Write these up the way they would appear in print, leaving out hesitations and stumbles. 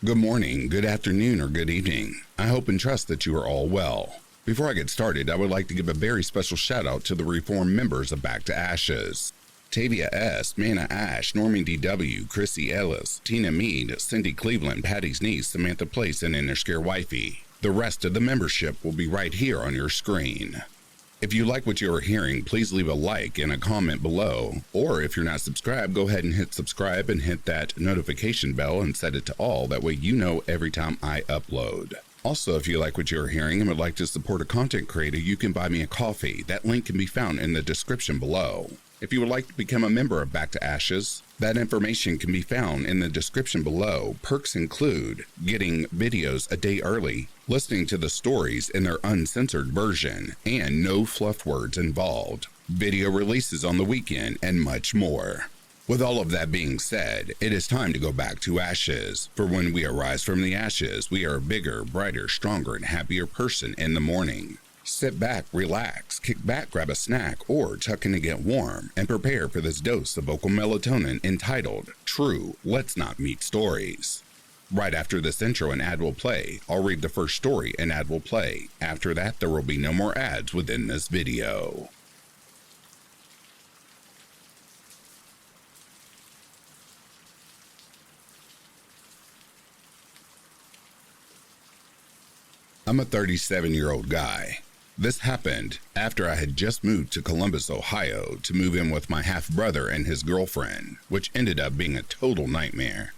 Good morning, good afternoon, or good evening. I hope and trust that you are all well. Before I get started, I would like to give a very special shout out to the reformed members of Back to Ashes. Tavia S., Manna Ash, Norman D.W., Chrissy Ellis, Tina Mead, Cindy Cleveland, Patty's niece, Samantha Place, and Inner Scare Wifey. The rest of the membership will be right here on your screen. If you like what you are hearing, please leave a like and a comment below. Or if you're not subscribed, go ahead and hit subscribe and hit that notification bell and set it to all. That way you know every time I upload. Also, if you like what you're hearing and would like to support a content creator, you can buy me a coffee. That link can be found in the description below. If you would like to become a member of Back to Ashes, that information can be found in the description below. Perks include getting videos a day early, listening to the stories in their uncensored version, and no fluff words involved, video releases on the weekend, and much more. With all of that being said, it is time to go back to ashes. For when we arise from the ashes, we are a bigger, brighter, stronger, and happier person in the morning. Sit back, relax, kick back, grab a snack, or tuck in to get warm, and prepare for this dose of vocal melatonin entitled, True Let's Not Meet Stories. Right after this intro, an ad will play. I'll read the first story, an ad will play. After that, there will be no more ads within this video. I'm a 37-year-old guy. This happened after I had just moved to Columbus, Ohio to move in with my half-brother and his girlfriend, which ended up being a total nightmare.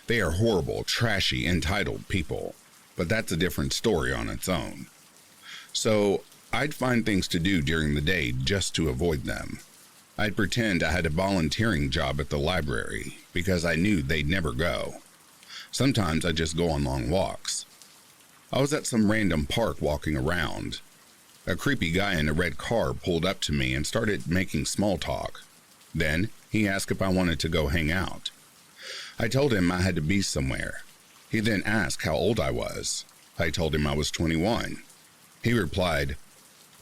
They are horrible, trashy, entitled people, but that's a different story on its own. So I'd find things to do during the day just to avoid them. I'd pretend I had a volunteering job at the library because I knew they'd never go. Sometimes I'd just go on long walks. I was at some random park walking around. A creepy guy in a red car pulled up to me and started making small talk. Then he asked if I wanted to go hang out. I told him I had to be somewhere. He then asked how old I was. I told him I was 21. He replied,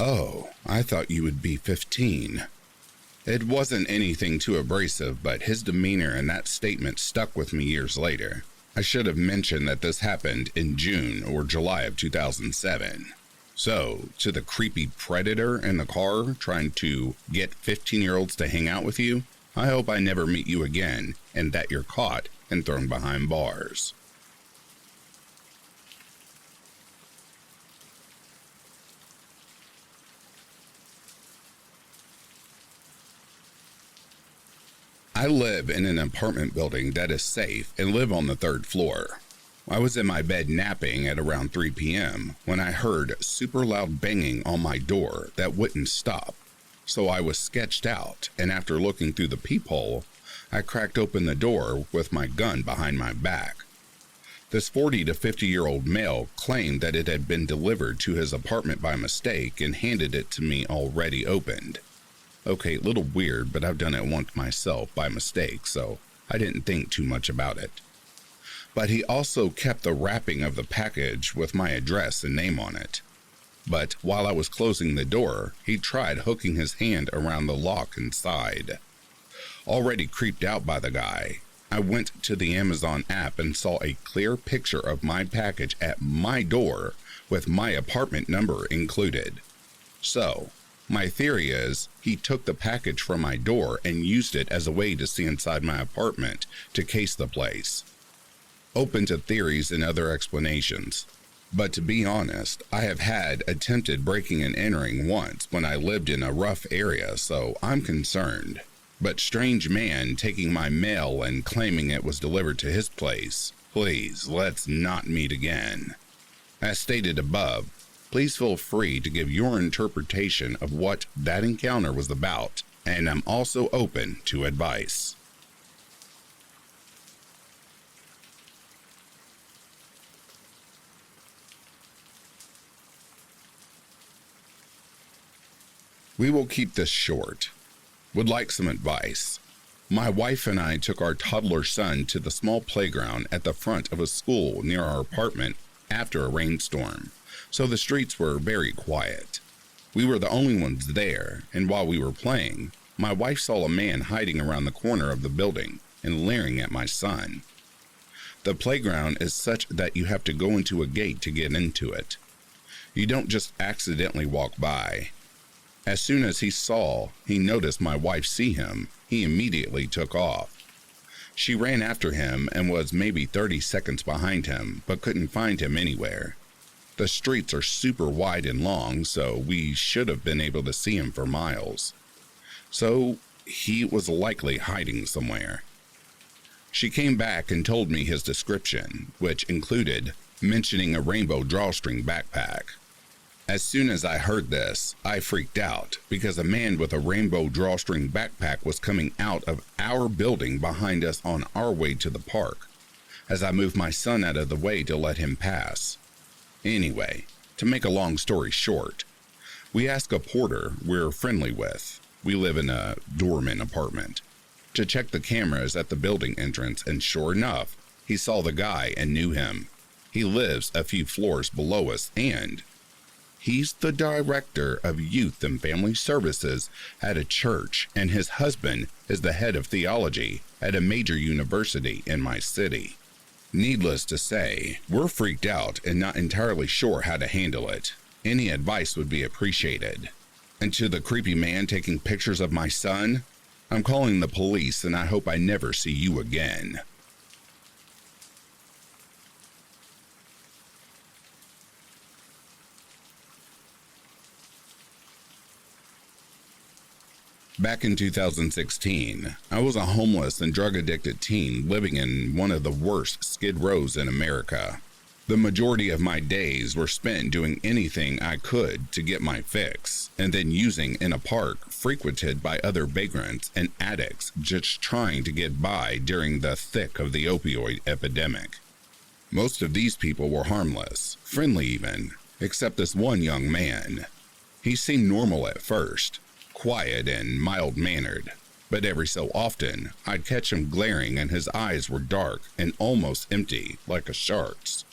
"Oh, I thought you would be 15. It wasn't anything too abrasive, but his demeanor and that statement stuck with me years later. I should have mentioned that this happened in June or July of 2007. So, to the creepy predator in the car trying to get 15-year-olds to hang out with you, I hope I never meet you again and that you're caught and thrown behind bars." I live in an apartment building that is safe and live on the 3rd floor. I was in my bed napping at around 3 p.m. when I heard super loud banging on my door that wouldn't stop. So I was sketched out, and after looking through the peephole, I cracked open the door with my gun behind my back. This 40 to 50-year-old male claimed that it had been delivered to his apartment by mistake and handed it to me already opened. Okay, a little weird, but I've done it once myself by mistake, so I didn't think too much about it. But he also kept the wrapping of the package with my address and name on it. But while I was closing the door, he tried hooking his hand around the lock inside. Already creeped out by the guy, I went to the Amazon app and saw a clear picture of my package at my door with my apartment number included. So, my theory is he took the package from my door and used it as a way to see inside my apartment to case the place. Open to theories and other explanations. But to be honest, I have had attempted breaking and entering once when I lived in a rough area, so I'm concerned. But strange man taking my mail and claiming it was delivered to his place. Please, let's not meet again. As stated above, please feel free to give your interpretation of what that encounter was about, and I'm also open to advice. We will keep this short. Would like some advice. My wife and I took our toddler son to the small playground at the front of a school near our apartment after a rainstorm, so the streets were very quiet. We were the only ones there, and while we were playing, my wife saw a man hiding around the corner of the building and leering at my son. The playground is such that you have to go into a gate to get into it. You don't just accidentally walk by. As soon as he noticed my wife see him, he immediately took off. She ran after him and was maybe 30 seconds behind him, but couldn't find him anywhere. The streets are super wide and long, so we should have been able to see him for miles. So he was likely hiding somewhere. She came back and told me his description, which included mentioning a rainbow drawstring backpack. As soon as I heard this, I freaked out because a man with a rainbow drawstring backpack was coming out of our building behind us on our way to the park, as I moved my son out of the way to let him pass. Anyway, to make a long story short, we asked a porter we're friendly with, we live in a doorman apartment, to check the cameras at the building entrance, and sure enough, he saw the guy and knew him. He lives a few floors below us, and he's the director of youth and family services at a church, and his husband is the head of theology at a major university in my city. Needless to say, we're freaked out and not entirely sure how to handle it. Any advice would be appreciated. And to the creepy man taking pictures of my son, I'm calling the police, and I hope I never see you again. Back in 2016, I was a homeless and drug-addicted teen living in one of the worst skid rows in America. The majority of my days were spent doing anything I could to get my fix, and then using in a park frequented by other vagrants and addicts just trying to get by during the thick of the opioid epidemic. Most of these people were harmless, friendly even, except this one young man. He seemed normal at first, quiet and mild-mannered, but every so often I'd catch him glaring and his eyes were dark and almost empty like a shark's.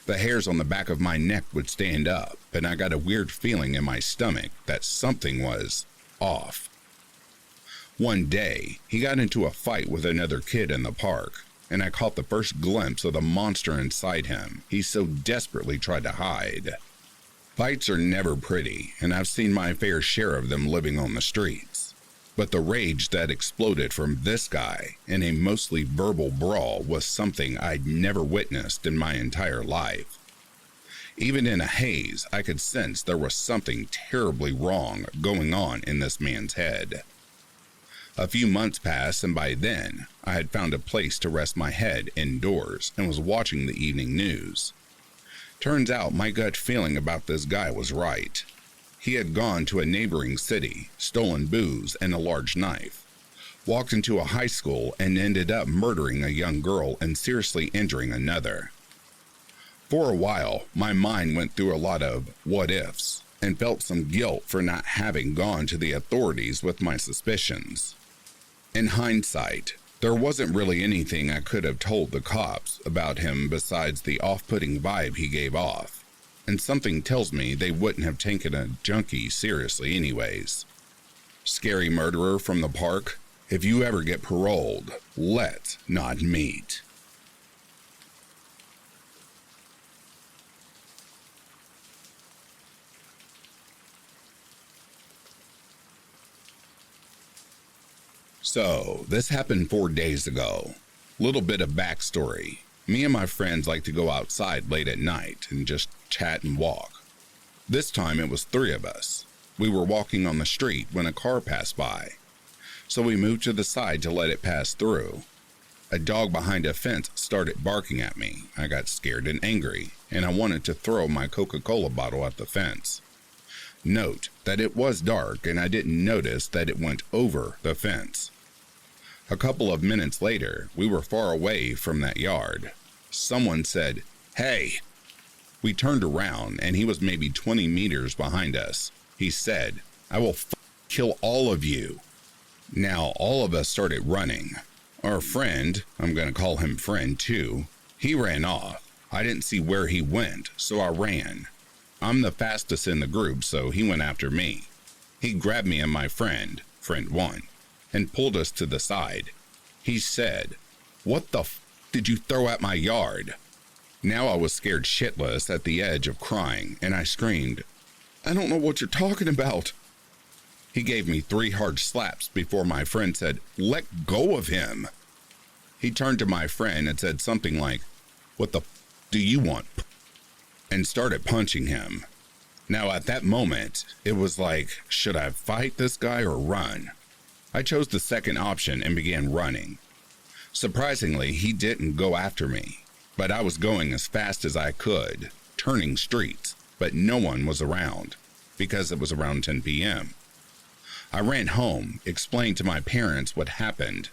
The hairs on the back of my neck would stand up, and I got a weird feeling in my stomach that something was off. One day, he got into a fight with another kid in the park, and I caught the first glimpse of the monster inside him he so desperately tried to hide. Fights are never pretty, and I've seen my fair share of them living on the streets. But the rage that exploded from this guy in a mostly verbal brawl was something I'd never witnessed in my entire life. Even in a haze, I could sense there was something terribly wrong going on in this man's head. A few months passed, and by then, I had found a place to rest my head indoors and was watching the evening news. Turns out my gut feeling about this guy was right. He had gone to a neighboring city, stolen booze and a large knife, walked into a high school and ended up murdering a young girl and seriously injuring another. For a while, my mind went through a lot of what-ifs and felt some guilt for not having gone to the authorities with my suspicions. In hindsight, there wasn't really anything I could have told the cops about him besides the off-putting vibe he gave off. And something tells me they wouldn't have taken a junkie seriously anyways. Scary murderer from the park, if you ever get paroled, let's not meet. So, this happened 4 days ago. Little bit of backstory. Me and my friends like to go outside late at night and just chat and walk. This time it was 3 of us. We were walking on the street when a car passed by, so we moved to the side to let it pass through. A dog behind a fence started barking at me. I got scared and angry, and I wanted to throw my Coca-Cola bottle at the fence. Note that it was dark and I didn't notice that it went over the fence. A couple of minutes later, we were far away from that yard. Someone said, "Hey!" We turned around, and he was maybe 20 meters behind us. He said, "I will kill all of you." Now, all of us started running. Our friend, I'm going to call him friend too, he ran off. I didn't see where he went, so I ran. I'm the fastest in the group, so he went after me. He grabbed me and my friend 1, and pulled us to the side. He said, "What the did you throw at my yard?" Now I was scared shitless at the edge of crying, and I screamed, "I don't know what you're talking about." He gave me 3 hard slaps before my friend said, "Let go of him." He turned to my friend and said something like, "What the do you want?" and started punching him. Now at that moment, it was like, should I fight this guy or run? I chose the second option and began running. Surprisingly, he didn't go after me, but I was going as fast as I could, turning streets, but no one was around, because it was around 10 p.m. I ran home, explained to my parents what happened.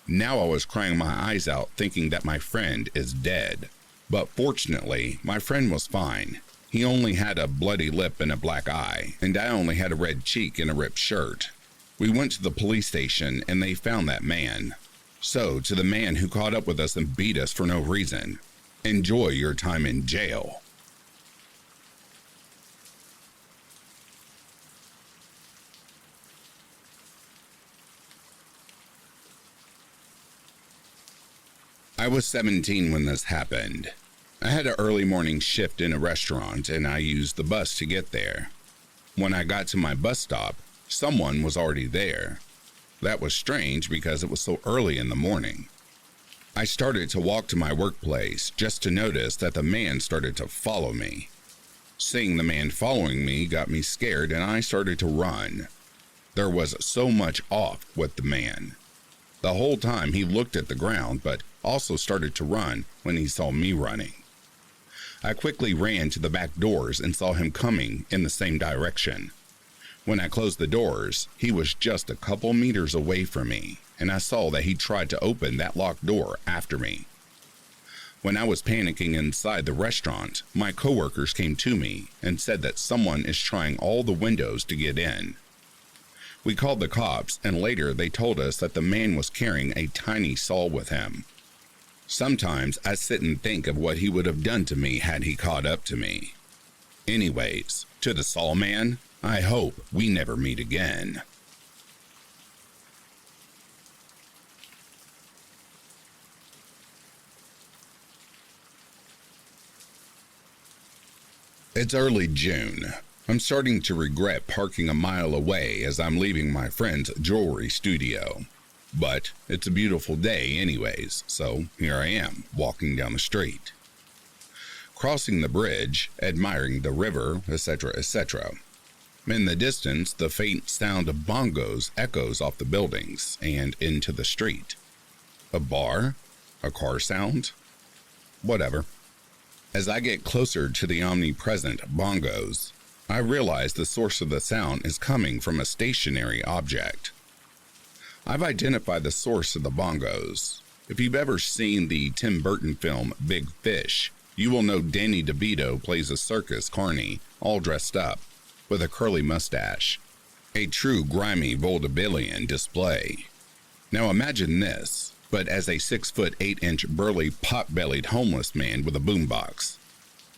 Now I was crying my eyes out thinking that my friend is dead. But fortunately, my friend was fine. He only had a bloody lip and a black eye, and I only had a red cheek and a ripped shirt. We went to the police station and they found that man. So, to the man who caught up with us and beat us for no reason, enjoy your time in jail. I was 17 when this happened. I had an early morning shift in a restaurant and I used the bus to get there. When I got to my bus stop, someone was already there. That was strange because it was so early in the morning. I started to walk to my workplace just to notice that the man started to follow me. Seeing the man following me got me scared and I started to run. There was so much off with the man. The whole time he looked at the ground, but also started to run when he saw me running. I quickly ran to the back doors and saw him coming in the same direction. When I closed the doors, he was just a couple meters away from me, and I saw that he tried to open that locked door after me. When I was panicking inside the restaurant, my coworkers came to me and said that someone is trying all the windows to get in. We called the cops, and later they told us that the man was carrying a tiny saw with him. Sometimes I sit and think of what he would have done to me had he caught up to me. Anyways, to the saw man, I hope we never meet again. It's early June. I'm starting to regret parking a mile away as I'm leaving my friend's jewelry studio. But it's a beautiful day anyways, so here I am, walking down the street. Crossing the bridge, admiring the river, etc., etc. In the distance, the faint sound of bongos echoes off the buildings and into the street. A bar? A car sound? Whatever. As I get closer to the omnipresent bongos, I realize the source of the sound is coming from a stationary object. I've identified the source of the bongos. If you've ever seen the Tim Burton film Big Fish, you will know Danny DeVito plays a circus carny, all dressed up, with a curly mustache. A true grimy vaudevillian display. Now imagine this, but as a 6'8" burly pot-bellied homeless man with a boombox.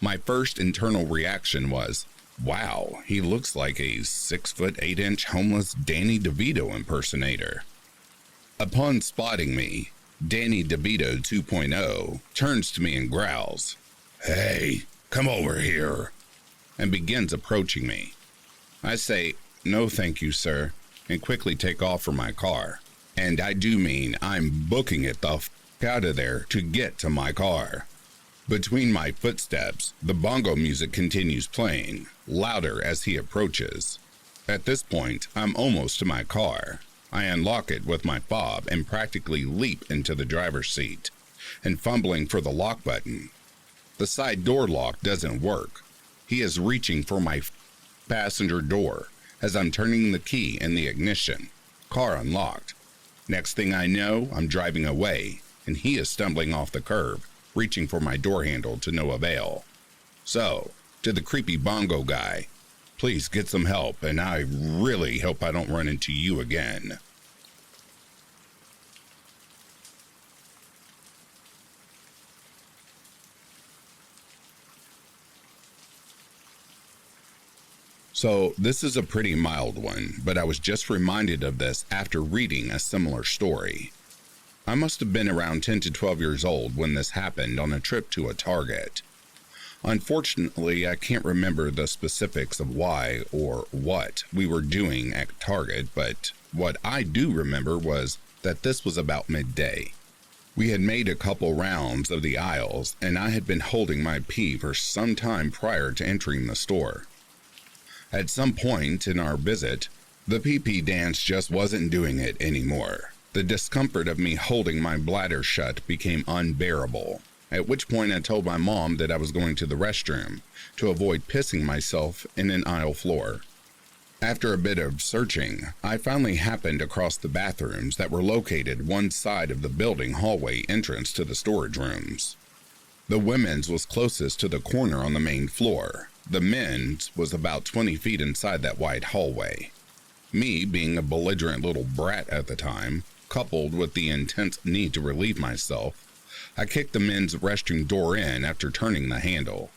My first internal reaction was, wow, he looks like a 6'8" homeless Danny DeVito impersonator. Upon spotting me, Danny DeVito 2.0 turns to me and growls, "Hey, come over here," and begins approaching me. I say, "No thank you, sir," and quickly take off for my car. And I do mean I'm booking it the f*** out of there to get to my car. Between my footsteps, the bongo music continues playing, louder as he approaches. At this point, I'm almost to my car. I unlock it with my fob and practically leap into the driver's seat, and fumbling for the lock button. The side door lock doesn't work. He is reaching for my passenger door as I'm turning the key in the ignition. Car unlocked. Next thing I know, I'm driving away, and he is stumbling off the curb, reaching for my door handle to no avail. So, to the creepy bongo guy, please get some help, and I really hope I don't run into you again. So this is a pretty mild one, but I was just reminded of this after reading a similar story. I must have been around 10 to 12 years old when this happened on a trip to a Target. Unfortunately, I can't remember the specifics of why or what we were doing at Target, but what I do remember was that this was about midday. We had made a couple rounds of the aisles, and I had been holding my pee for some time prior to entering the store. At some point in our visit, the pee-pee dance just wasn't doing it anymore. The discomfort of me holding my bladder shut became unbearable, at which point I told my mom that I was going to the restroom to avoid pissing myself in an aisle floor. After a bit of searching, I finally happened across the bathrooms that were located one side of the building hallway entrance to the storage rooms. The women's was closest to the corner on the main floor. The men's was about 20 feet inside that wide hallway. Me being a belligerent little brat at the time, coupled with the intense need to relieve myself, I kicked the men's restroom door in after turning the handle.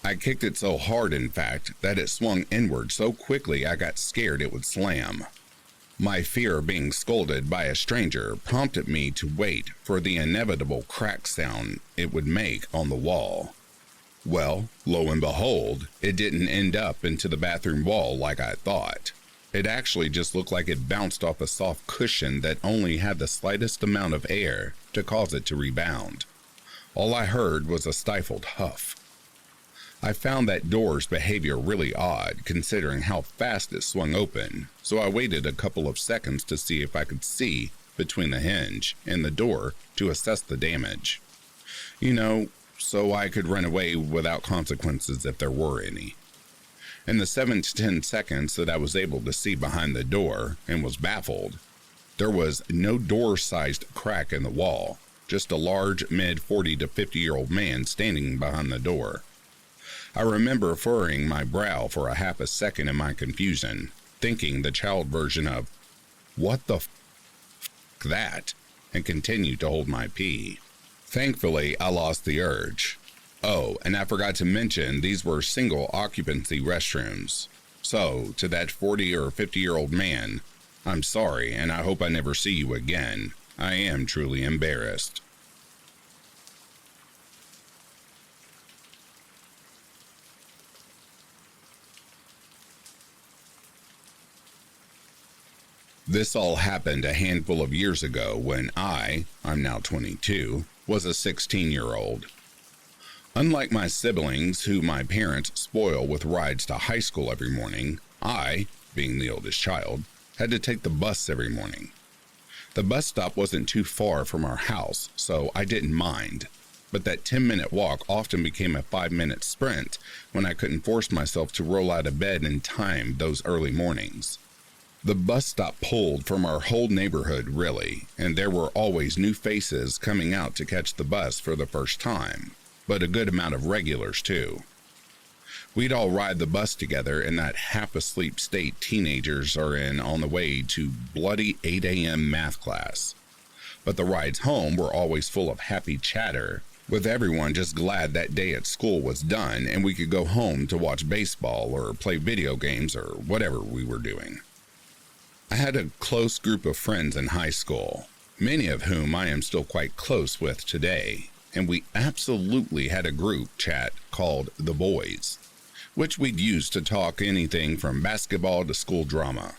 I kicked it so hard, in fact, that it swung inward so quickly I got scared it would slam. My fear of being scolded by a stranger prompted me to wait for the inevitable crack sound it would make on the wall. Well, lo and behold, it didn't end up into the bathroom wall like I thought. It actually just looked like it bounced off a soft cushion that only had the slightest amount of air to cause it to rebound. All I heard was a stifled huff. I found that door's behavior really odd, considering how fast it swung open, so I waited a couple of seconds to see if I could see between the hinge and the door to assess the damage. So I could run away without consequences if there were any. In the 7 to 10 seconds that I was able to see behind the door and was baffled, there was no door-sized crack in the wall, just a large mid-40 to 50-year-old man standing behind the door. I remember furrowing my brow for a half a second in my confusion, thinking the child version of, "What the f*** that?" and continued to hold my pee. Thankfully, I lost the urge. Oh, and I forgot to mention these were single occupancy restrooms. So, to that 40 or 50-year-old man, I'm sorry and I hope I never see you again. I am truly embarrassed. This all happened a handful of years ago when I'm now 22, was a 16-year-old. Unlike my siblings, who my parents spoil with rides to high school every morning, I, being the oldest child, had to take the bus every morning. The bus stop wasn't too far from our house, so I didn't mind, but that 10-minute walk often became a 5-minute sprint when I couldn't force myself to roll out of bed in time those early mornings. The bus stop pulled from our whole neighborhood, really, and there were always new faces coming out to catch the bus for the first time, but a good amount of regulars, too. We'd all ride the bus together in that half-asleep state teenagers are in on the way to bloody 8 a.m. math class. But the rides home were always full of happy chatter, with everyone just glad that day at school was done and we could go home to watch baseball or play video games or whatever we were doing. I had a close group of friends in high school, many of whom I am still quite close with today, and we absolutely had a group chat called The Boys, which we'd use to talk anything from basketball to school drama.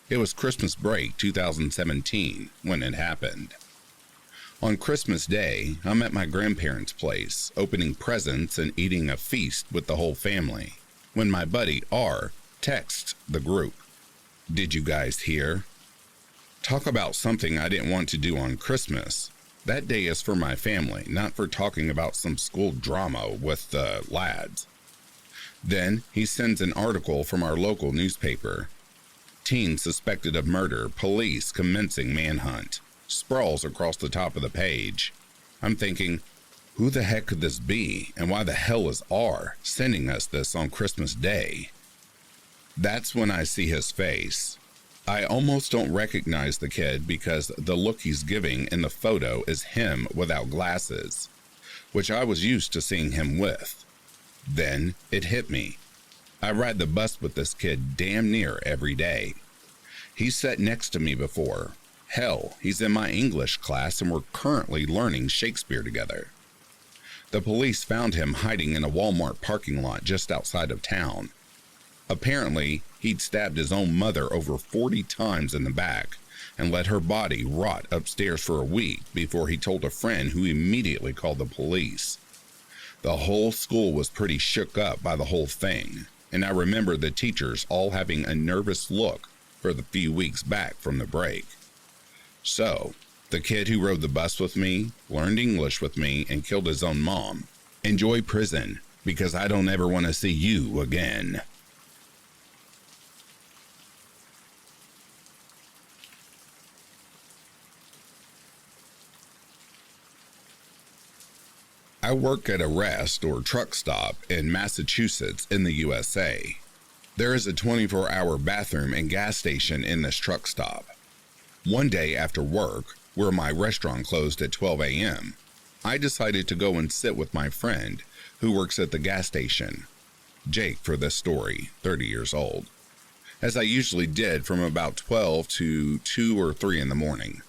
It was Christmas break 2017 when it happened. On Christmas Day, I'm at my grandparents' place, opening presents and eating a feast with the whole family, when my buddy R texts the group. "Did you guys hear?" Talk about something I didn't want to do on Christmas. That day is for my family, not for talking about some school drama with the lads. Then he sends an article from our local newspaper. Teen suspected of murder, police commencing manhunt. Sprawls across the top of the page. I'm thinking, who the heck could this be, and why the hell is R sending us this on Christmas Day? That's when I see his face. I almost don't recognize the kid because the look he's giving in the photo is him without glasses, which I was used to seeing him with. Then it hit me. I ride the bus with this kid damn near every day. He's sat next to me before. Hell, he's in my English class and we're currently learning Shakespeare together. The police found him hiding in a Walmart parking lot just outside of town. Apparently, he'd stabbed his own mother over 40 times in the back and let her body rot upstairs for a week before he told a friend who immediately called the police. The whole school was pretty shook up by the whole thing, and I remember the teachers all having a nervous look for the few weeks back from the break. So, the kid who rode the bus with me, learned English with me, and killed his own mom, enjoy prison, because I don't ever want to see you again. I work at a rest or truck stop in Massachusetts in the USA. There is a 24-hour bathroom and gas station in this truck stop. One day after work, where my restaurant closed at 12 a.m., I decided to go and sit with my friend who works at the gas station, Jake for this story, 30 years old, as I usually did from about 12 to 2 or 3 in the morning.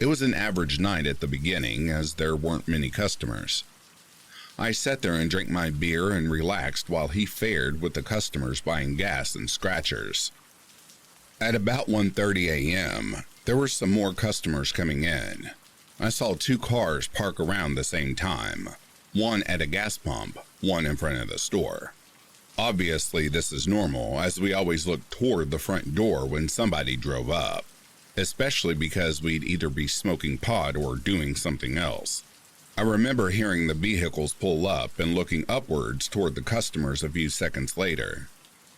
It was an average night at the beginning as there weren't many customers. I sat there and drank my beer and relaxed while he fared with the customers buying gas and scratchers. At about 1:30 a.m., there were some more customers coming in. I saw 2 cars park around the same time, one at a gas pump, one in front of the store. Obviously, this is normal, as we always look toward the front door when somebody drove up, especially because we'd either be smoking pot or doing something else. I remember hearing the vehicles pull up and looking upwards toward the customers a few seconds later.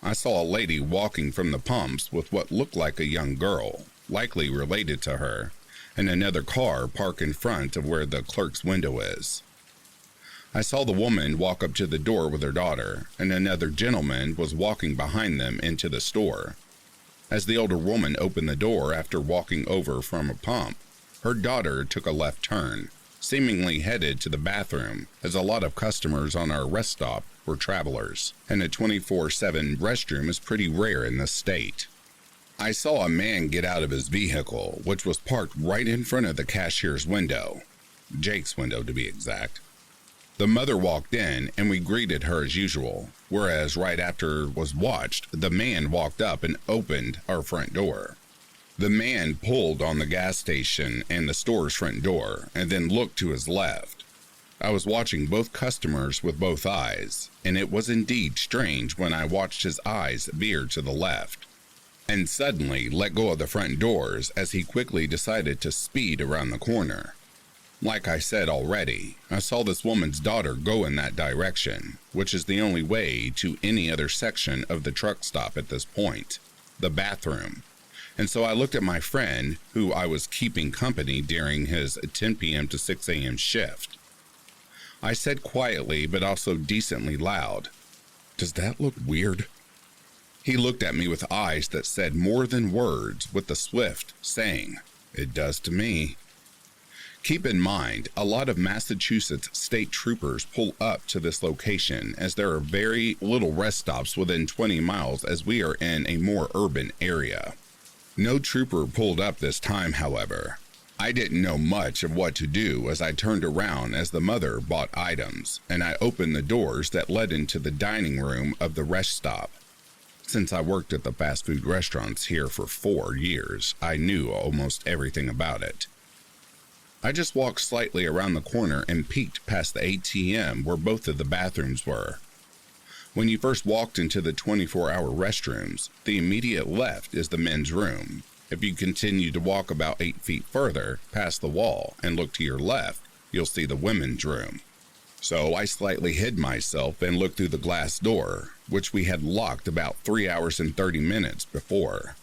I saw a lady walking from the pumps with what looked like a young girl, likely related to her, and another car park in front of where the clerk's window is. I saw the woman walk up to the door with her daughter, and another gentleman was walking behind them into the store. As the older woman opened the door after walking over from a pump, her daughter took a left turn, seemingly headed to the bathroom, as a lot of customers on our rest stop were travelers, and a 24/7 restroom is pretty rare in this state. I saw a man get out of his vehicle, which was parked right in front of the cashier's window, Jake's window to be exact. The mother walked in and we greeted her as usual, whereas right after was watched, the man walked up and opened our front door. The man pulled on the gas station and the store's front door and then looked to his left. I was watching both customers with both eyes, and it was indeed strange when I watched his eyes veer to the left, and suddenly let go of the front doors as he quickly decided to speed around the corner. Like I said already, I saw this woman's daughter go in that direction, which is the only way to any other section of the truck stop at this point, the bathroom. And so I looked at my friend, who I was keeping company during his 10 p.m. to 6 a.m. shift. I said quietly, but also decently loud, "Does that look weird?" He looked at me with eyes that said more than words, with the swift saying, "It does to me." Keep in mind, a lot of Massachusetts state troopers pull up to this location as there are very little rest stops within 20 miles as we are in a more urban area. No trooper pulled up this time, however. I didn't know much of what to do as I turned around as the mother bought items, and I opened the doors that led into the dining room of the rest stop. Since I worked at the fast food restaurants here for 4 years, I knew almost everything about it. I just walked slightly around the corner and peeked past the ATM where both of the bathrooms were. When you first walked into the 24-hour restrooms, the immediate left is the men's room. If you continue to walk about 8 feet further past the wall and look to your left, you'll see the women's room. So I slightly hid myself and looked through the glass door, which we had locked about 3 hours and 30 minutes before.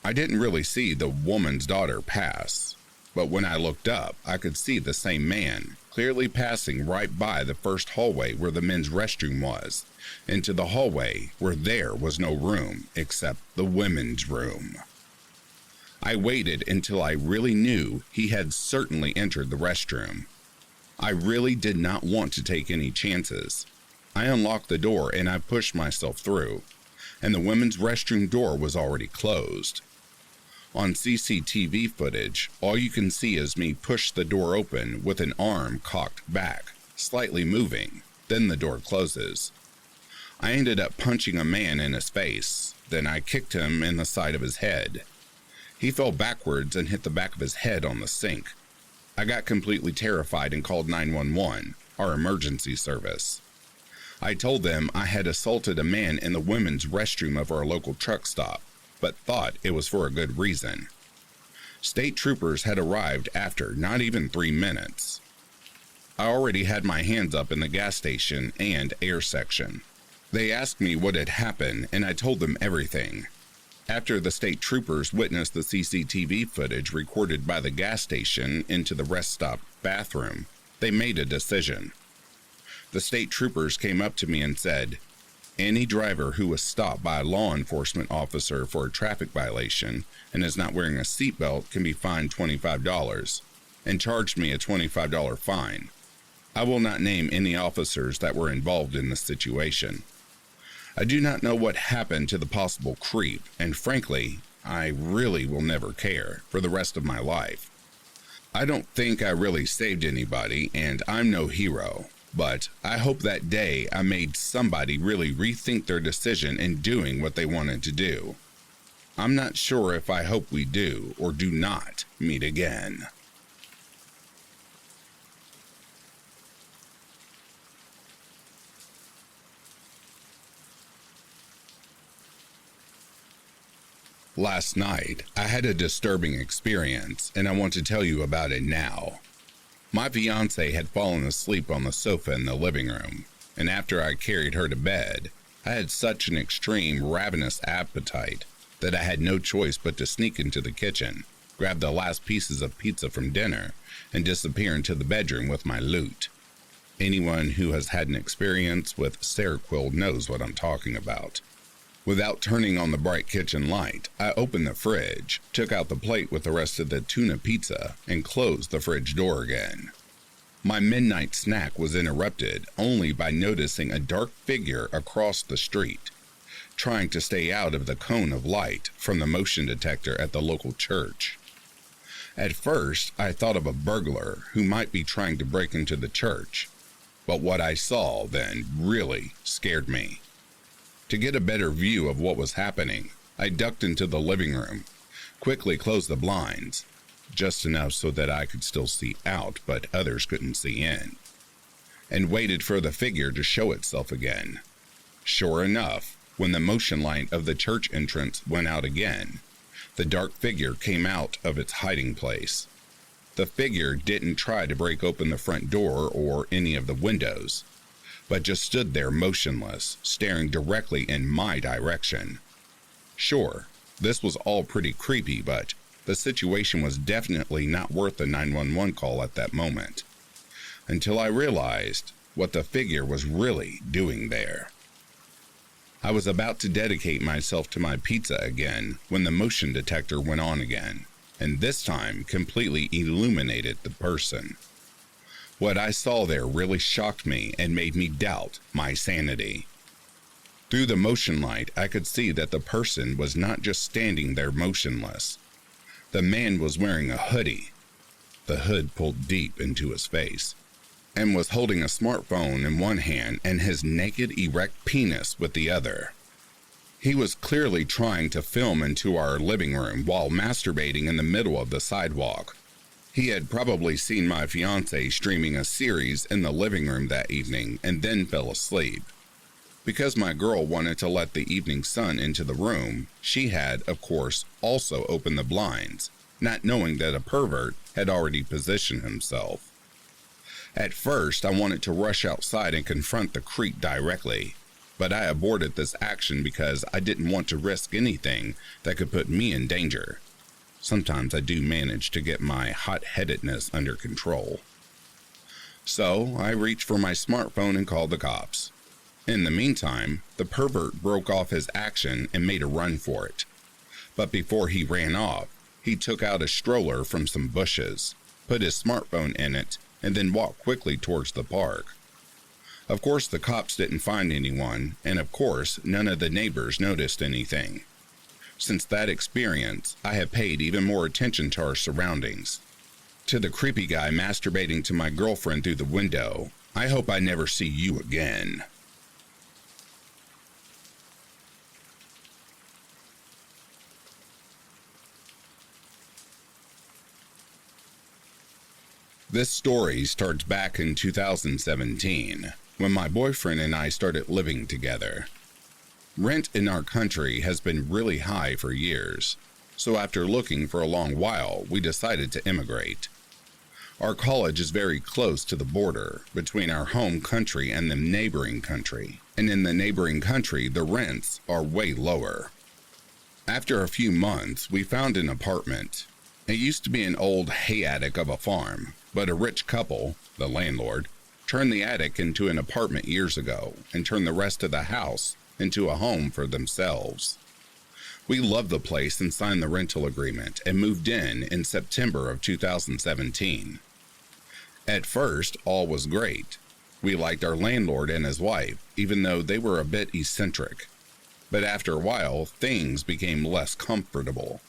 I didn't really see the woman's daughter pass, but when I looked up, I could see the same man clearly passing right by the first hallway where the men's restroom was, into the hallway where there was no room except the women's room. I waited until I really knew he had certainly entered the restroom. I really did not want to take any chances. I unlocked the door and I pushed myself through, and the women's restroom door was already closed. On CCTV footage, all you can see is me push the door open with an arm cocked back, slightly moving, then the door closes. I ended up punching a man in his face, then I kicked him in the side of his head. He fell backwards and hit the back of his head on the sink. I got completely terrified and called 911, our emergency service. I told them I had assaulted a man in the women's restroom of our local truck stop, but thought it was for a good reason. State troopers had arrived after not even 3 minutes. I already had my hands up in the gas station and air section. They asked me what had happened, and I told them everything. After the state troopers witnessed the CCTV footage recorded by the gas station into the rest stop bathroom, they made a decision. The state troopers came up to me and said, "Any driver who was stopped by a law enforcement officer for a traffic violation and is not wearing a seatbelt can be fined $25, and charged me a $25 fine. I will not name any officers that were involved in the situation. I do not know what happened to the possible creep, and frankly, I really will never care for the rest of my life. I don't think I really saved anybody, and I'm no hero, but I hope that day I made somebody really rethink their decision in doing what they wanted to do. I'm not sure if I hope we do or do not meet again." Last night, I had a disturbing experience, and I want to tell you about it now. My fiancée had fallen asleep on the sofa in the living room, and after I carried her to bed, I had such an extreme ravenous appetite that I had no choice but to sneak into the kitchen, grab the last pieces of pizza from dinner, and disappear into the bedroom with my loot. Anyone who has had an experience with Seroquel knows what I'm talking about. Without turning on the bright kitchen light, I opened the fridge, took out the plate with the rest of the tuna pizza, and closed the fridge door again. My midnight snack was interrupted only by noticing a dark figure across the street, trying to stay out of the cone of light from the motion detector at the local church. At first, I thought of a burglar who might be trying to break into the church, but what I saw then really scared me. To get a better view of what was happening, I ducked into the living room, quickly closed the blinds, just enough so that I could still see out but others couldn't see in, and waited for the figure to show itself again. Sure enough, when the motion light of the church entrance went out again, the dark figure came out of its hiding place. The figure didn't try to break open the front door or any of the windows, but just stood there motionless, staring directly in my direction. Sure, this was all pretty creepy, but the situation was definitely not worth a 911 call at that moment, until I realized what the figure was really doing there. I was about to dedicate myself to my pizza again when the motion detector went on again, and this time completely illuminated the person. What I saw there really shocked me and made me doubt my sanity. Through the motion light, I could see that the person was not just standing there motionless. The man was wearing a hoodie, the hood pulled deep into his face, and was holding a smartphone in one hand and his naked, erect penis with the other. He was clearly trying to film into our living room while masturbating in the middle of the sidewalk. He had probably seen my fiancée streaming a series in the living room that evening and then fell asleep. Because my girl wanted to let the evening sun into the room, she had, of course, also opened the blinds, not knowing that a pervert had already positioned himself. At first, I wanted to rush outside and confront the creep directly, but I aborted this action because I didn't want to risk anything that could put me in danger. Sometimes I do manage to get my hot-headedness under control. So I reached for my smartphone and called the cops. In the meantime, the pervert broke off his action and made a run for it. But before he ran off, he took out a stroller from some bushes, put his smartphone in it, and then walked quickly towards the park. Of course, the cops didn't find anyone, and of course, none of the neighbors noticed anything. Since that experience, I have paid even more attention to our surroundings. To the creepy guy masturbating to my girlfriend through the window, I hope I never see you again. This story starts back in 2017, when my boyfriend and I started living together. Rent in our country has been really high for years, so after looking for a long while, we decided to immigrate. Our college is very close to the border between our home country and the neighboring country, and in the neighboring country, the rents are way lower. After a few months, we found an apartment. It used to be an old hay attic of a farm, but a rich couple, the landlord, turned the attic into an apartment years ago and turned the rest of the house into a home for themselves. We loved the place and signed the rental agreement and moved in September of 2017. At first, all was great. We liked our landlord and his wife, even though they were a bit eccentric. But after a while, things became less comfortable.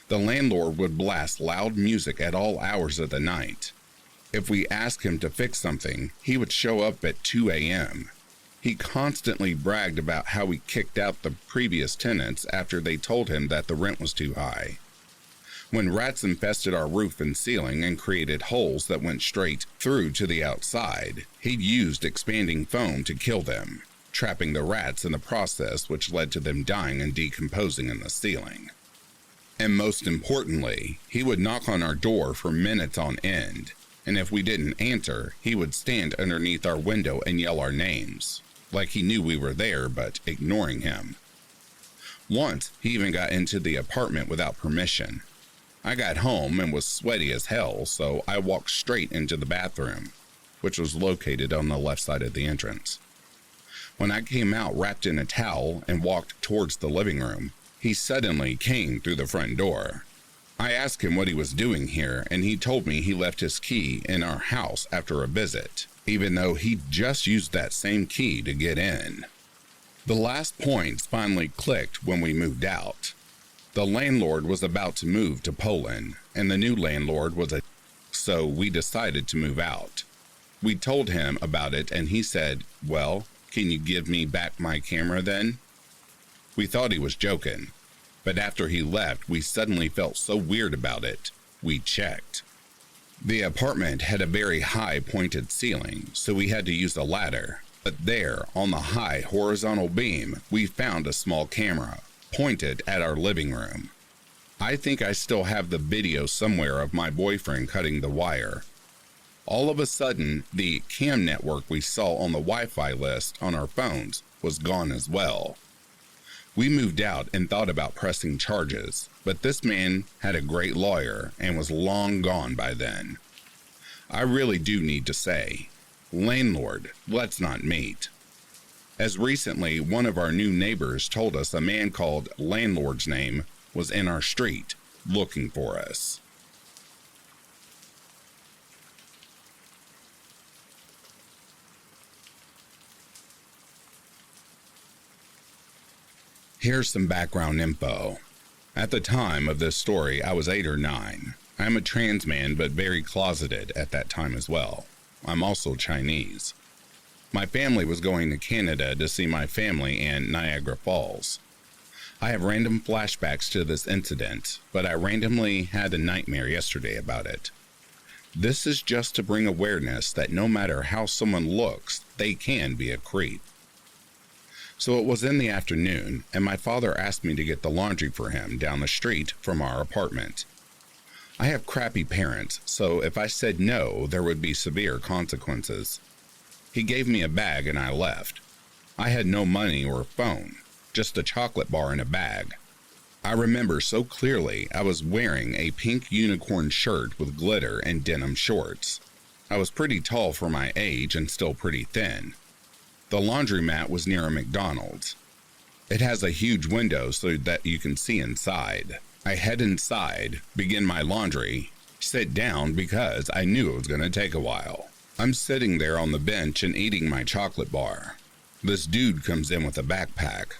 The landlord would blast loud music at all hours of the night. If we asked him to fix something, he would show up at 2 a.m. He constantly bragged about how he kicked out the previous tenants after they told him that the rent was too high. When rats infested our roof and ceiling and created holes that went straight through to the outside, he used expanding foam to kill them, trapping the rats in the process, which led to them dying and decomposing in the ceiling. And most importantly, he would knock on our door for minutes on end, and if we didn't answer, he would stand underneath our window and yell our names, like he knew we were there but ignoring him. Once, he even got into the apartment without permission. I got home and was sweaty as hell, so I walked straight into the bathroom, which was located on the left side of the entrance. When I came out wrapped in a towel and walked towards the living room, he suddenly came through the front door. I asked him what he was doing here, and he told me he left his key in our house after a visit, even though he just used that same key to get in. The last points finally clicked when we moved out. The landlord was about to move to Poland, and the new landlord was so we decided to move out. We told him about it, and he said, "Well, can you give me back my camera then?" We thought he was joking, but after he left, we suddenly felt so weird about it, we checked. The apartment had a very high pointed ceiling, so we had to use a ladder, but there, on the high horizontal beam, we found a small camera, pointed at our living room. I think I still have the video somewhere of my boyfriend cutting the wire. All of a sudden, the cam network we saw on the Wi-Fi list on our phones was gone as well. We moved out and thought about pressing charges, but this man had a great lawyer and was long gone by then. I really do need to say, landlord, let's not meet. As recently, one of our new neighbors told us a man called Landlord's name was in our street looking for us. Here's some background info. At the time of this story, I was 8 or 9. I'm a trans man, but very closeted at that time as well. I'm also Chinese. My family was going to Canada to see my family in Niagara Falls. I have random flashbacks to this incident, but I randomly had a nightmare yesterday about it. This is just to bring awareness that no matter how someone looks, they can be a creep. So it was in the afternoon, and my father asked me to get the laundry for him down the street from our apartment. I have crappy parents, so if I said no, there would be severe consequences. He gave me a bag and I left. I had no money or phone, just a chocolate bar in a bag. I remember so clearly I was wearing a pink unicorn shirt with glitter and denim shorts. I was pretty tall for my age and still pretty thin. The laundromat was near a McDonald's. It has a huge window so that you can see inside. I head inside, begin my laundry, sit down because I knew it was going to take a while. I'm sitting there on the bench and eating my chocolate bar. This dude comes in with a backpack.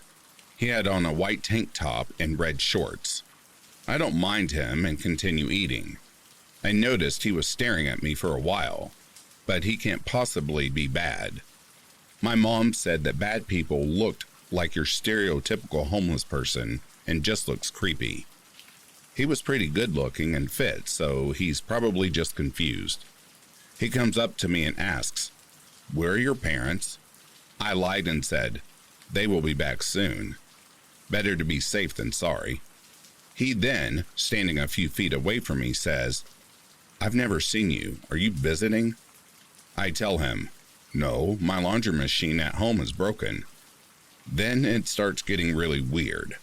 He had on a white tank top and red shorts. I don't mind him and continue eating. I noticed he was staring at me for a while, but he can't possibly be bad. My mom said that bad people looked like your stereotypical homeless person and just looks creepy. He was pretty good looking and fit, so he's probably just confused. He comes up to me and asks, "Where are your parents?" I lied and said, "They will be back soon. Better to be safe than sorry." He then, standing a few feet away from me, says, "I've never seen you. Are you visiting?" I tell him, "No, my laundry machine at home is broken." Then it starts getting really weird.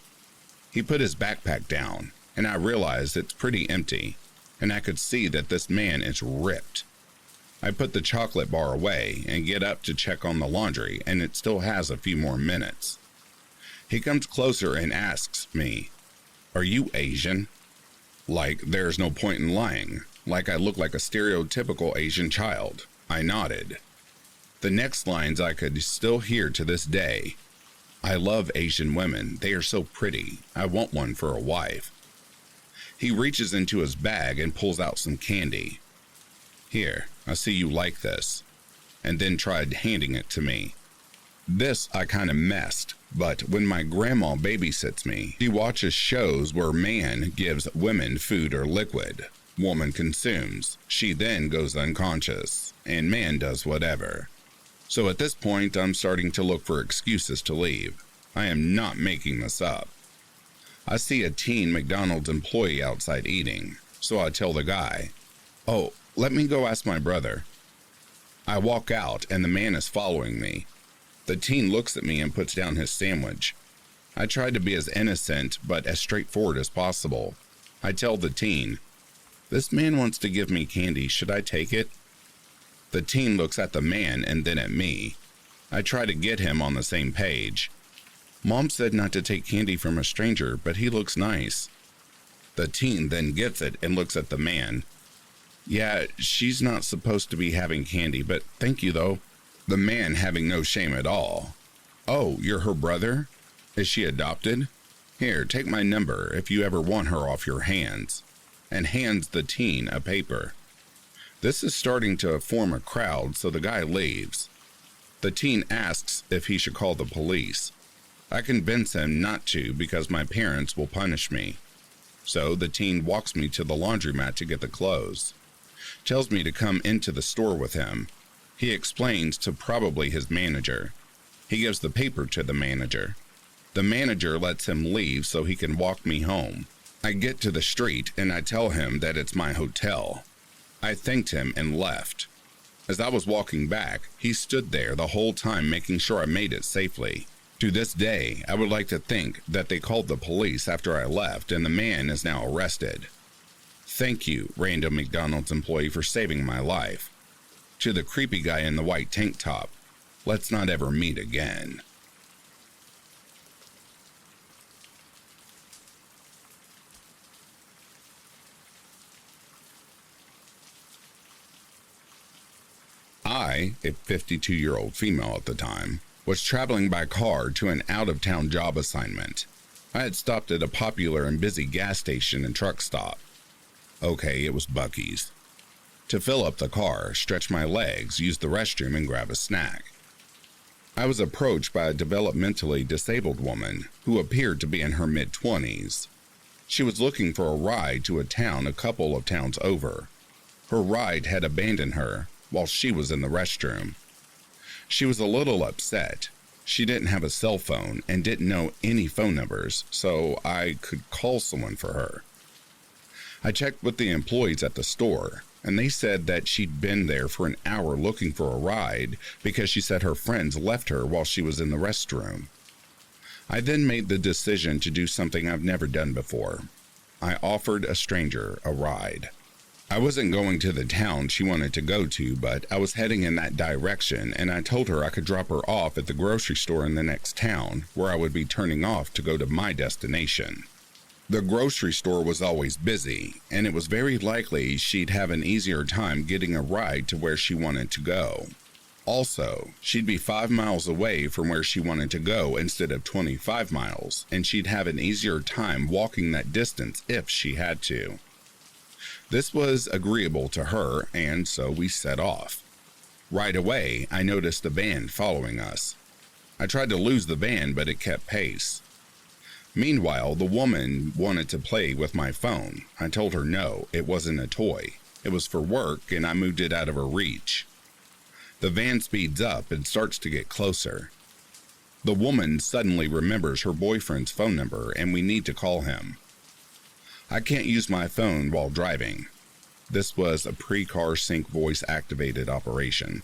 He put his backpack down, and I realize it's pretty empty, and I could see that this man is ripped. I put the chocolate bar away and get up to check on the laundry, and it still has a few more minutes. He comes closer and asks me, "Are you Asian?" Like there's no point in lying, like I look like a stereotypical Asian child. I nodded. The next lines I could still hear to this day. "I love Asian women. They are so pretty. I want one for a wife." He reaches into his bag and pulls out some candy. "Here, I see you like this," and then tried handing it to me. This I kind of messed, but when my grandma babysits me, she watches shows where man gives women food or liquid. Woman consumes. She then goes unconscious, and man does whatever. So at this point, I'm starting to look for excuses to leave. I am not making this up. I see a teen McDonald's employee outside eating, so I tell the guy, "Oh, let me go ask my brother." I walk out, and the man is following me. The teen looks at me and puts down his sandwich. I try to be as innocent but as straightforward as possible. I tell the teen, "This man wants to give me candy. Should I take it?" The teen looks at the man and then at me. I try to get him on the same page. "Mom said not to take candy from a stranger, but he looks nice." The teen then gets it and looks at the man. "Yeah, she's not supposed to be having candy, but thank you though." The man having no shame at all. "Oh, you're her brother? Is she adopted? Here, take my number if you ever want her off your hands," and hands the teen a paper. This is starting to form a crowd, so the guy leaves. The teen asks if he should call the police. I convince him not to because my parents will punish me. So the teen walks me to the laundromat to get the clothes. Tells me to come into the store with him. He explains to probably his manager. He gives the paper to the manager. The manager lets him leave so he can walk me home. I get to the street and I tell him that it's my hotel. I thanked him and left. As I was walking back, he stood there the whole time making sure I made it safely. To this day, I would like to think that they called the police after I left and the man is now arrested. Thank you, random McDonald's employee, for saving my life. To the creepy guy in the white tank top, let's not ever meet again. I, a 52-year-old female at the time, was traveling by car to an out-of-town job assignment. I had stopped at a popular and busy gas station and truck stop. Okay, it was Buc-ee's. To fill up the car, stretch my legs, use the restroom, and grab a snack. I was approached by a developmentally disabled woman who appeared to be in her mid-20s. She was looking for a ride to a town a couple of towns over. Her ride had abandoned her while she was in the restroom. She was a little upset. She didn't have a cell phone and didn't know any phone numbers, so I could call someone for her. I checked with the employees at the store, and they said that she'd been there for an hour looking for a ride because she said her friends left her while she was in the restroom. I then made the decision to do something I've never done before. I offered a stranger a ride. I wasn't going to the town she wanted to go to, but I was heading in that direction, and I told her I could drop her off at the grocery store in the next town, where I would be turning off to go to my destination. The grocery store was always busy, and it was very likely she'd have an easier time getting a ride to where she wanted to go. Also, she'd be 5 miles away from where she wanted to go instead of 25 miles, and she'd have an easier time walking that distance if she had to. This was agreeable to her, and so we set off. Right away, I noticed a van following us. I tried to lose the van, but it kept pace. Meanwhile, the woman wanted to play with my phone. I told her no, it wasn't a toy. It was for work, and I moved it out of her reach. The van speeds up and starts to get closer. The woman suddenly remembers her boyfriend's phone number, and we need to call him. I can't use my phone while driving. This was a pre-car sync voice-activated operation.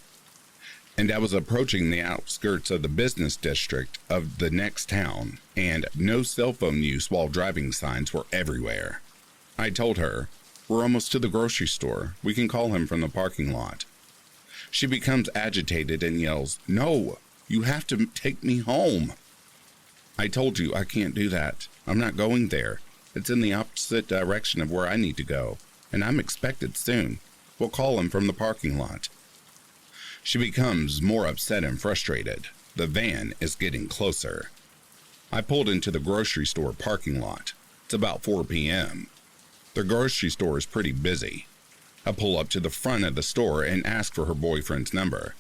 And I was approaching the outskirts of the business district of the next town, and no cell phone use while driving signs were everywhere. I told her, "We're almost to the grocery store. We can call him from the parking lot." She becomes agitated and yells, "No, you have to take me home." I told you I can't do that. I'm not going there. It's in the opposite direction of where I need to go, and I'm expected soon. We'll call him from the parking lot. She becomes more upset and frustrated. The van is getting closer. I pulled into the grocery store parking lot. It's about 4 p.m. The grocery store is pretty busy. I pull up to the front of the store and ask for her boyfriend's number.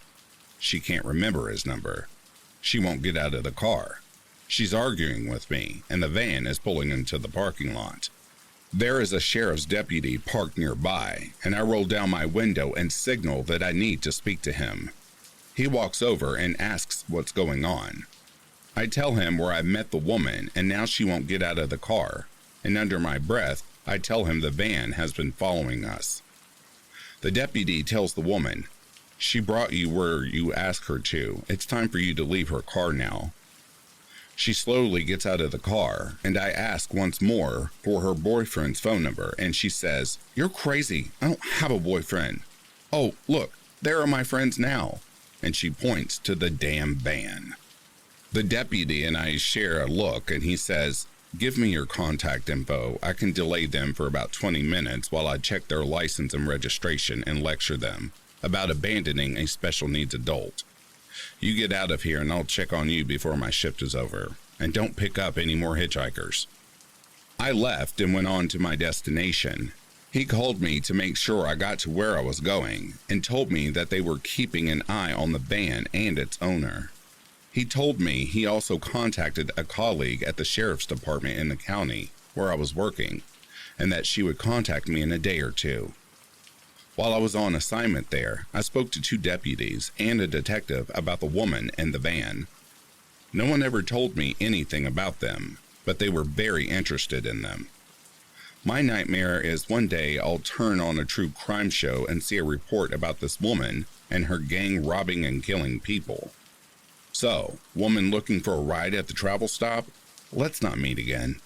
She can't remember his number. She won't get out of the car. She's arguing with me, and the van is pulling into the parking lot. There is a sheriff's deputy parked nearby, and I roll down my window and signal that I need to speak to him. He walks over and asks what's going on. I tell him where I met the woman, and now she won't get out of the car, and under my breath, I tell him the van has been following us. The deputy tells the woman, "She brought you where you asked her to. It's time for you to leave her car now." She slowly gets out of the car, and I ask once more for her boyfriend's phone number, and she says, "You're crazy. I don't have a boyfriend. Oh, look, there are my friends now." And she points to the damn van. The deputy and I share a look, and he says, "Give me your contact info. I can delay them for about 20 minutes while I check their license and registration and lecture them about abandoning a special needs adult. You get out of here and I'll check on you before my shift is over. And don't pick up any more hitchhikers." I left and went on to my destination. He called me to make sure I got to where I was going and told me that they were keeping an eye on the van and its owner. He told me he also contacted a colleague at the sheriff's department in the county where I was working, and that she would contact me in a day or two. While I was on assignment there, I spoke to 2 deputies and a detective about the woman and the van. No one ever told me anything about them, but they were very interested in them. My nightmare is one day I'll turn on a true crime show and see a report about this woman and her gang robbing and killing people. So, woman looking for a ride at the travel stop? Let's not meet again.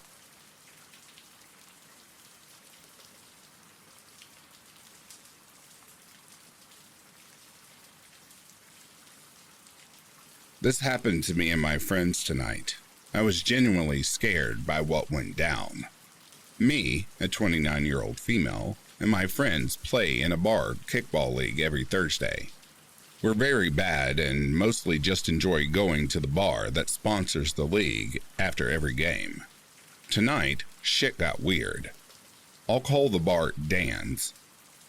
This happened to me and my friends tonight. I was genuinely scared by what went down. Me, a 29-year-old female, and my friends play in a bar kickball league every Thursday. We're very bad and mostly just enjoy going to the bar that sponsors the league after every game. Tonight, shit got weird. I'll call the bar Dan's.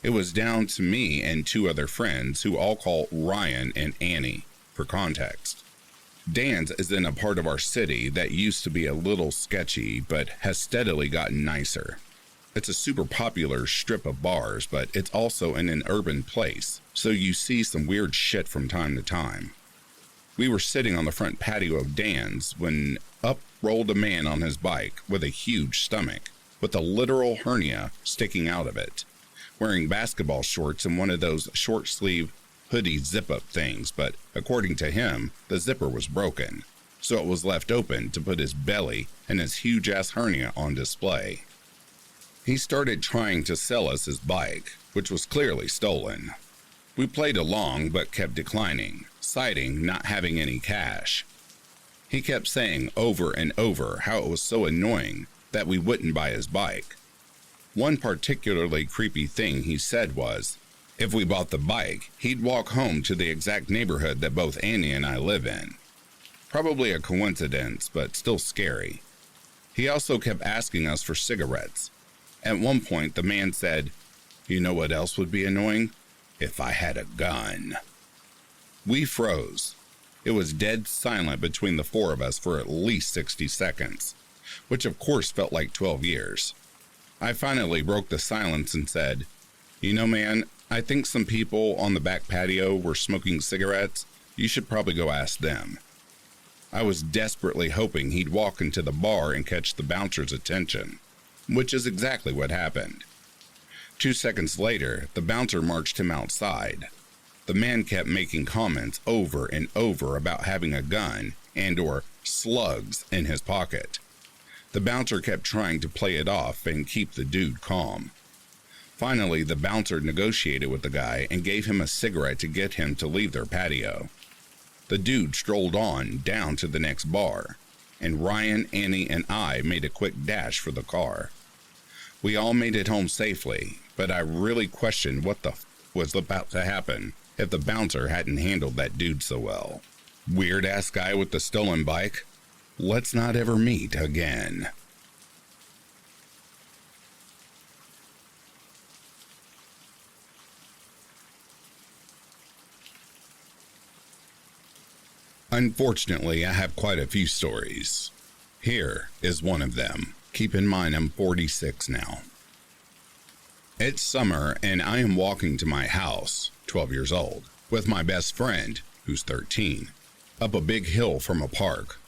It was down to me and 2 other friends who I'll call Ryan and Annie for context. Dan's is in a part of our city that used to be a little sketchy, but has steadily gotten nicer. It's a super popular strip of bars, but it's also in an urban place, so you see some weird shit from time to time. We were sitting on the front patio of Dan's when up rolled a man on his bike with a huge stomach, with a literal hernia sticking out of it, wearing basketball shorts and one of those short-sleeve hoodie zip-up things, but according to him, the zipper was broken, so it was left open to put his belly and his huge-ass hernia on display. He started trying to sell us his bike, which was clearly stolen. We played along but kept declining, citing not having any cash. He kept saying over and over how it was so annoying that we wouldn't buy his bike. One particularly creepy thing he said was, If we bought the bike, he'd walk home to the exact neighborhood that both Annie and I live in. Probably a coincidence, but still scary. He also kept asking us for cigarettes. At one point, the man said, "You know what else would be annoying? If I had a gun." We froze. It was dead silent between the four of us for at least 60 seconds, which of course felt like 12 years. I finally broke the silence and said, "You know, man, I think some people on the back patio were smoking cigarettes. You should probably go ask them." I was desperately hoping he'd walk into the bar and catch the bouncer's attention, which is exactly what happened. 2 seconds later, the bouncer marched him outside. The man kept making comments over and over about having a gun and/or slugs in his pocket. The bouncer kept trying to play it off and keep the dude calm. Finally, the bouncer negotiated with the guy and gave him a cigarette to get him to leave their patio. The dude strolled on down to the next bar, and Ryan, Annie, and I made a quick dash for the car. We all made it home safely, but I really questioned what the was about to happen if the bouncer hadn't handled that dude so well. Weird-ass guy with the stolen bike? Let's not ever meet again. Unfortunately, I have quite a few stories. Here is one of them. Keep in mind I'm 46 now. It's summer and I am walking to my house, 12 years old, with my best friend, who's 13, up a big hill from a park.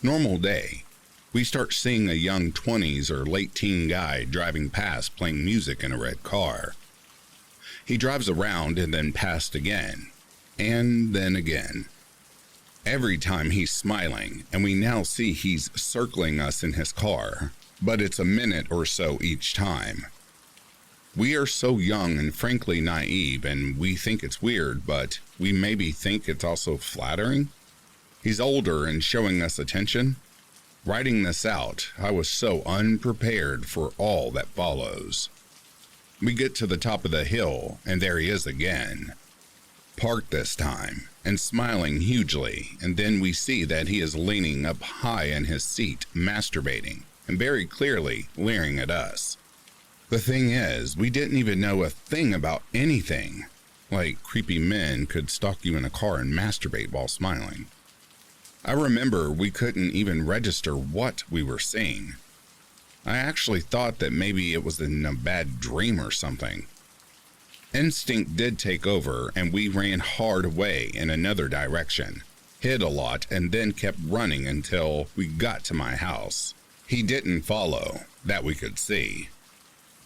Normal day. We start seeing a young 20s or late teen guy driving past playing music in a red car. He drives around and then past again, and then again. Every time he's smiling, and we now see he's circling us in his car, but it's a minute or so each time. We are so young and frankly naive, and we think it's weird, but we maybe think it's also flattering. He's older and showing us attention. Writing this out, I was so unprepared for all that follows. We get to the top of the hill, and there he is again. Parked this time, and smiling hugely, and then we see that he is leaning up high in his seat, masturbating, and very clearly leering at us. The thing is, we didn't even know a thing about anything. Like creepy men could stalk you in a car and masturbate while smiling. I remember we couldn't even register what we were seeing. I actually thought that maybe it was in a bad dream or something. Instinct did take over, and we ran hard away in another direction, hid a lot, and then kept running until we got to my house. He didn't follow, that we could see.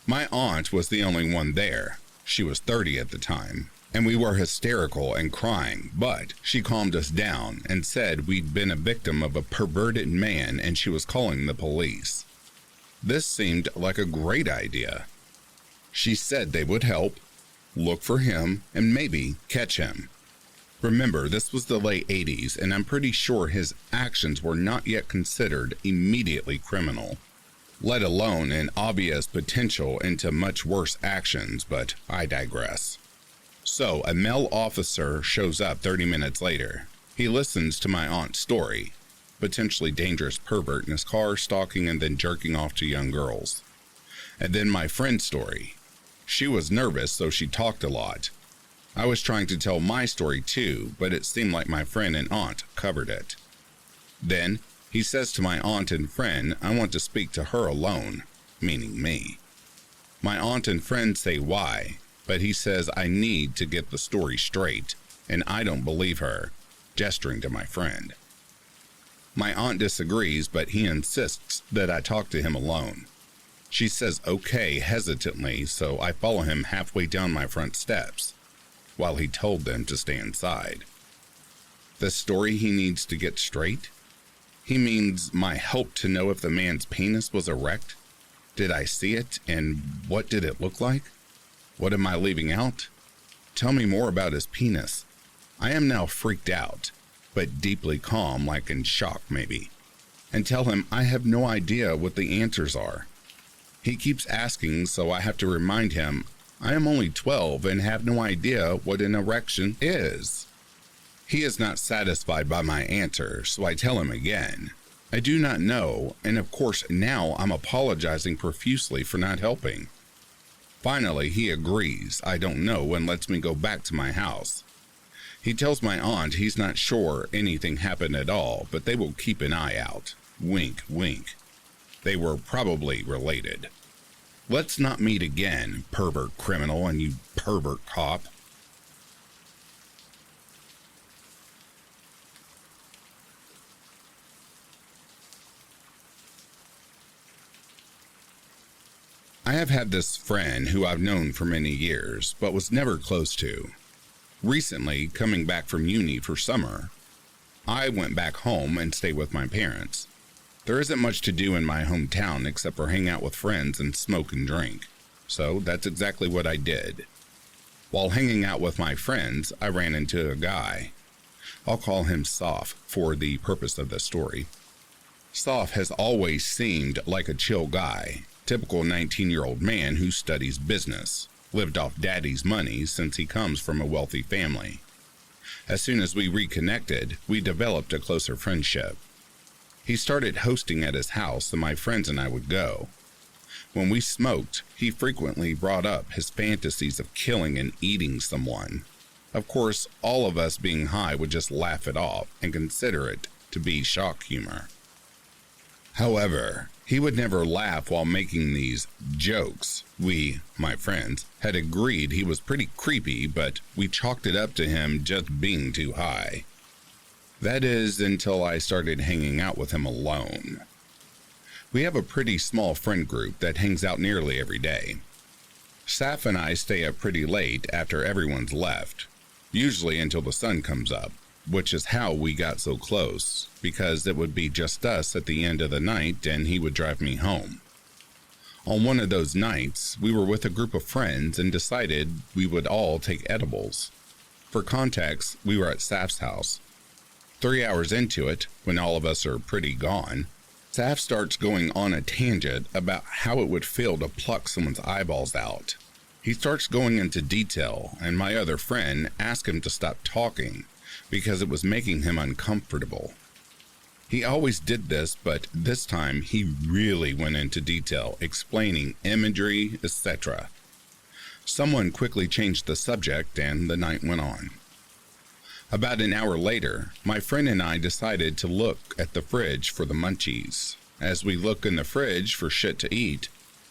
My aunt was the only one there. She was 30 at the time, and we were hysterical and crying, but she calmed us down and said we'd been a victim of a perverted man and she was calling the police. This seemed like a great idea. She said they would help, look for him, and maybe catch him. Remember, this was the late 80s, and I'm pretty sure his actions were not yet considered immediately criminal, let alone an obvious potential into much worse actions, but I digress. So, a male officer shows up 30 minutes later. He listens to my aunt's story, potentially dangerous pervert in his car, stalking and then jerking off to young girls. And then my friend's story. She was nervous, so she talked a lot. I was trying to tell my story too, but it seemed like my friend and aunt covered it. Then, he says to my aunt and friend, I want to speak to her alone, meaning me. My aunt and friend say why, but he says I need to get the story straight, and I don't believe her, gesturing to my friend. My aunt disagrees, but he insists that I talk to him alone. She says okay hesitantly, so I follow him halfway down my front steps, while he told them to stay inside. The story he needs to get straight? He means my help to know if the man's penis was erect? Did I see it, and what did it look like? What am I leaving out? Tell me more about his penis. I am now freaked out, but deeply calm, like in shock maybe, and tell him I have no idea what the answers are. He keeps asking, so I have to remind him I am only 12 and have no idea what an erection is. He is not satisfied by my answer, so I tell him again. I do not know, and of course now I'm apologizing profusely for not helping. Finally, he agrees I don't know and lets me go back to my house. He tells my aunt he's not sure anything happened at all, but they will keep an eye out. Wink, wink. They were probably related. Let's not meet again, pervert criminal and you pervert cop. I have had this friend who I've known for many years, but was never close to. Recently, coming back from uni for summer, I went back home and stayed with my parents. There isn't much to do in my hometown except for hang out with friends and smoke and drink, so that's exactly what I did. While hanging out with my friends, I ran into a guy. I'll call him Soph for the purpose of the story. Soph has always seemed like a chill guy, typical 19-year-old man who studies business, lived off daddy's money since he comes from a wealthy family. As soon as we reconnected, we developed a closer friendship. He started hosting at his house and my friends and I would go. When we smoked, he frequently brought up his fantasies of killing and eating someone. Of course, all of us being high would just laugh it off and consider it to be shock humor. However, he would never laugh while making these jokes. We, my friends, had agreed he was pretty creepy, but we chalked it up to him just being too high. That is, until I started hanging out with him alone. We have a pretty small friend group that hangs out nearly every day. Saf and I stay up pretty late after everyone's left, usually until the sun comes up, which is how we got so close, because it would be just us at the end of the night and he would drive me home. On one of those nights, we were with a group of friends and decided we would all take edibles. For context, we were at Saf's house. 3 hours into it, when all of us are pretty gone, Saf starts going on a tangent about how it would feel to pluck someone's eyeballs out. He starts going into detail, and my other friend asked him to stop talking because it was making him uncomfortable. He always did this, but this time he really went into detail, explaining imagery, etc. Someone quickly changed the subject, and the night went on. About an hour later, my friend and I decided to look at the fridge for the munchies. As we look in the fridge for shit to eat,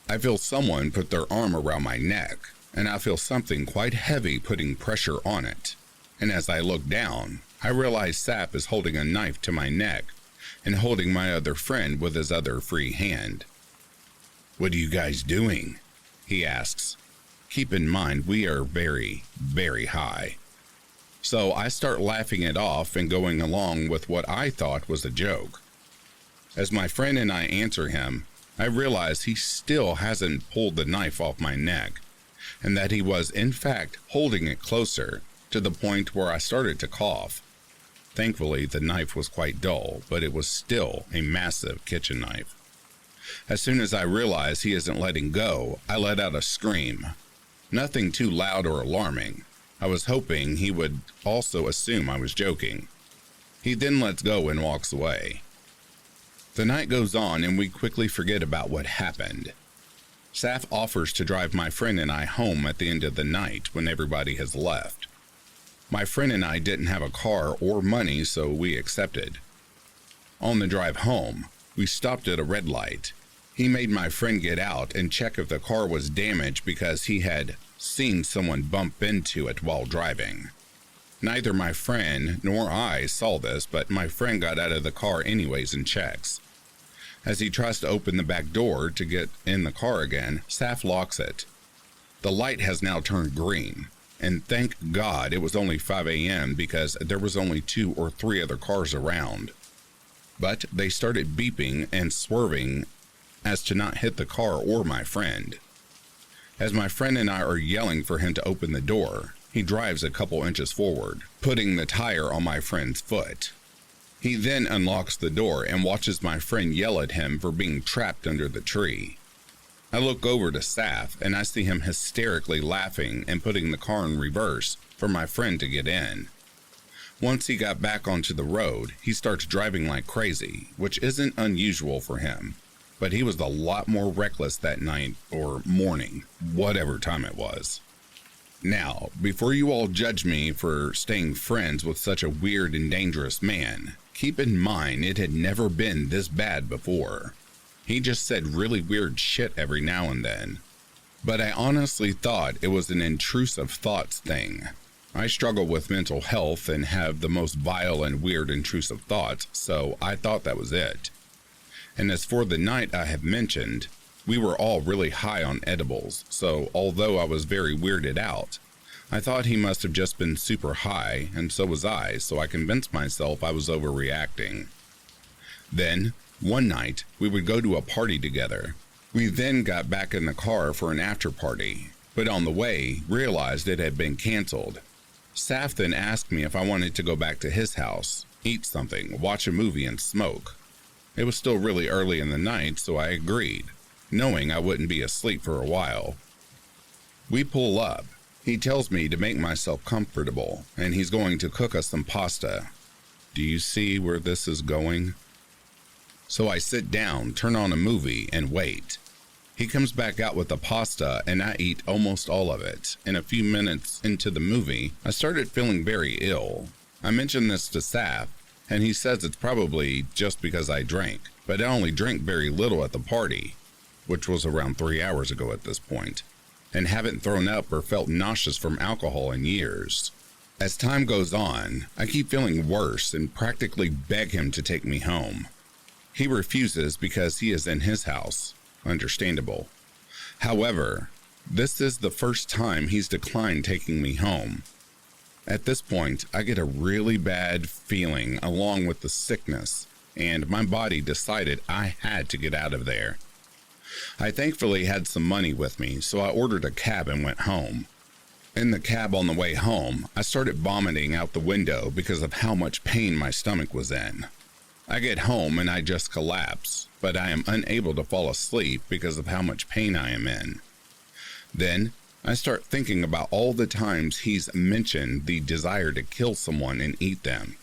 I feel someone put their arm around my neck, and I feel something quite heavy putting pressure on it. And as I look down, I realize Sap is holding a knife to my neck and holding my other friend with his other free hand. "What are you guys doing?" he asks. Keep in mind, we are very, very high. So I start laughing it off and going along with what I thought was a joke. As my friend and I answer him, I realize he still hasn't pulled the knife off my neck, and that he was in fact holding it closer, to the point where I started to cough. Thankfully, the knife was quite dull, but it was still a massive kitchen knife. As soon as I realize he isn't letting go, I let out a scream. Nothing too loud or alarming. I was hoping he would also assume I was joking. He then lets go and walks away. The night goes on and we quickly forget about what happened. Saf offers to drive my friend and I home at the end of the night when everybody has left. My friend and I didn't have a car or money, so we accepted. On the drive home, we stopped at a red light. He made my friend get out and check if the car was damaged because he had seen someone bump into it while driving. Neither my friend nor I saw this, but my friend got out of the car anyways and checks. As he tries to open the back door to get in the car again, Saf locks it. The light has now turned green, and thank God it was only 5 a.m. because there was only 2 or 3 other cars around. But they started beeping and swerving as to not hit the car or my friend. As my friend and I are yelling for him to open the door, he drives a couple inches forward, putting the tire on my friend's foot. He then unlocks the door and watches my friend yell at him for being trapped under the tree. I look over to Saf and I see him hysterically laughing and putting the car in reverse for my friend to get in. Once he got back onto the road, he starts driving like crazy, which isn't unusual for him. But he was a lot more reckless that night or morning, whatever time it was. Now, before you all judge me for staying friends with such a weird and dangerous man, keep in mind it had never been this bad before. He just said really weird shit every now and then. But I honestly thought it was an intrusive thoughts thing. I struggle with mental health and have the most vile and weird intrusive thoughts, so I thought that was it. And as for the night I have mentioned, we were all really high on edibles, so although I was very weirded out, I thought he must have just been super high, and so was I, so I convinced myself I was overreacting. Then, one night, we would go to a party together. We then got back in the car for an after party, but on the way, realized it had been canceled. Saf then asked me if I wanted to go back to his house, eat something, watch a movie, and smoke. It was still really early in the night, so I agreed, knowing I wouldn't be asleep for a while. We pull up. He tells me to make myself comfortable, and he's going to cook us some pasta. Do you see where this is going? So I sit down, turn on a movie, and wait. He comes back out with the pasta, and I eat almost all of it. And a few minutes into the movie, I started feeling very ill. I mentioned this to Saf, and he says it's probably just because I drank, but I only drank very little at the party, which was around 3 hours ago at this point, and haven't thrown up or felt nauseous from alcohol in years. As time goes on, I keep feeling worse and practically beg him to take me home. He refuses because he is in his house. Understandable. However, this is the first time he's declined taking me home. At this point, I get a really bad feeling along with the sickness, and my body decided I had to get out of there. I thankfully had some money with me, so I ordered a cab and went home. In the cab on the way home, I started vomiting out the window because of how much pain my stomach was in. I get home and I just collapse, but I am unable to fall asleep because of how much pain I am in. Then, I start thinking about all the times he's mentioned the desire to kill someone and eat them.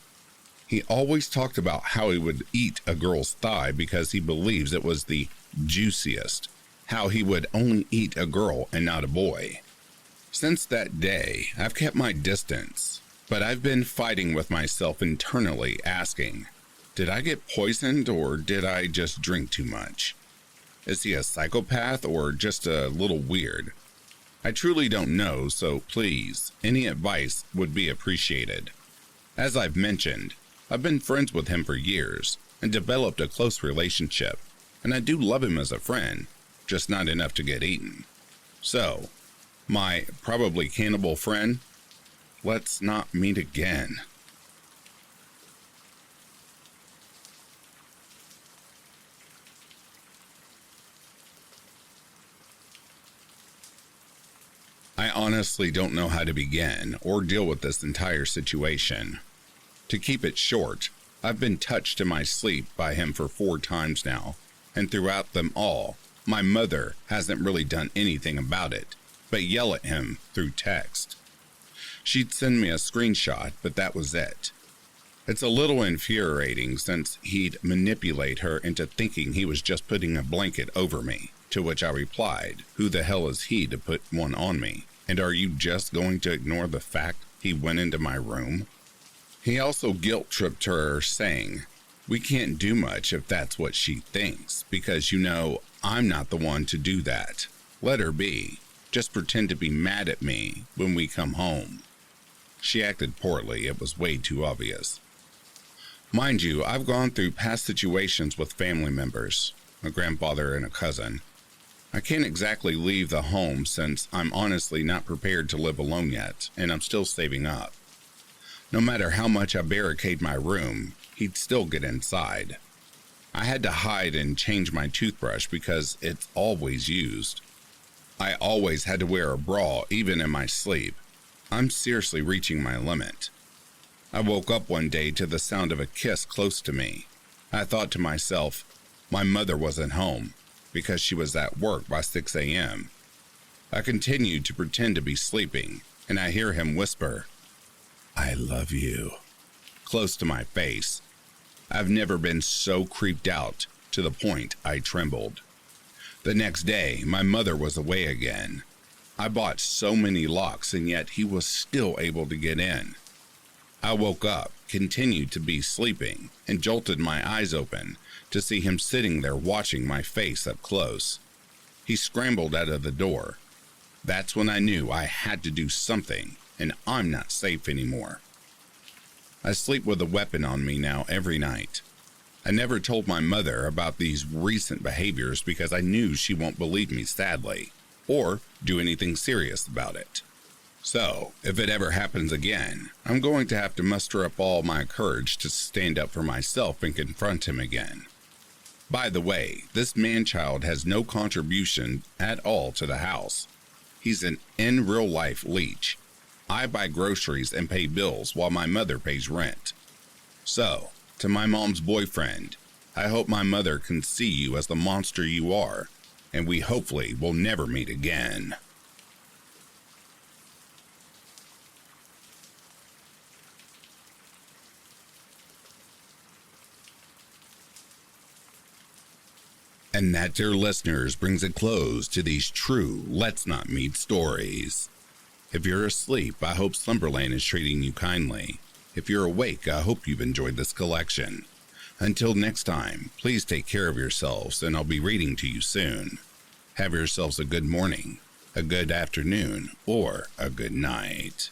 He always talked about how he would eat a girl's thigh because he believes it was the juiciest, how he would only eat a girl and not a boy. Since that day, I've kept my distance, but I've been fighting with myself internally asking, did I get poisoned or did I just drink too much? Is he a psychopath or just a little weird? I truly don't know, so please, any advice would be appreciated. As I've mentioned, I've been friends with him for years and developed a close relationship, and I do love him as a friend, just not enough to get eaten. So, my probably cannibal friend, let's not meet again. I honestly don't know how to begin or deal with this entire situation. To keep it short, I've been touched in my sleep by him for 4 times now, and throughout them all, my mother hasn't really done anything about it, but yell at him through text. She'd send me a screenshot, but that was it. It's a little infuriating since he'd manipulate her into thinking he was just putting a blanket over me. To which I replied, who the hell is he to put one on me? And are you just going to ignore the fact he went into my room? He also guilt-tripped her, saying, we can't do much if that's what she thinks, because I'm not the one to do that. Let her be. Just pretend to be mad at me when we come home. She acted poorly. It was way too obvious. Mind you, I've gone through past situations with family members, a grandfather and a cousin. I can't exactly leave the home since I'm honestly not prepared to live alone yet, and I'm still saving up. No matter how much I barricade my room, he'd still get inside. I had to hide and change my toothbrush because it's always used. I always had to wear a bra even in my sleep. I'm seriously reaching my limit. I woke up one day to the sound of a kiss close to me. I thought to myself, my mother wasn't home. because she was at work by 6 a.m. I continued to pretend to be sleeping, and I hear him whisper, "I love you," close to my face. I've never been so creeped out to the point I trembled. The next day, my mother was away again. I bought so many locks, and yet he was still able to get in. I woke up, continued to be sleeping, and jolted my eyes open to see him sitting there watching my face up close. He scrambled out of the door. That's when I knew I had to do something, and I'm not safe anymore. I sleep with a weapon on me now every night. I never told my mother about these recent behaviors because I knew she won't believe me, sadly, or do anything serious about it. So, if it ever happens again, I'm going to have to muster up all my courage to stand up for myself and confront him again. By the way, this man-child has no contribution at all to the house. He's an in real-life leech. I buy groceries and pay bills while my mother pays rent. So, to my mom's boyfriend, I hope my mother can see you as the monster you are, and we hopefully will never meet again. And that, dear listeners, brings a close to these true Let's Not Meet stories. If you're asleep, I hope Slumberland is treating you kindly. If you're awake, I hope you've enjoyed this collection. Until next time, please take care of yourselves, and I'll be reading to you soon. Have yourselves a good morning, a good afternoon, or a good night.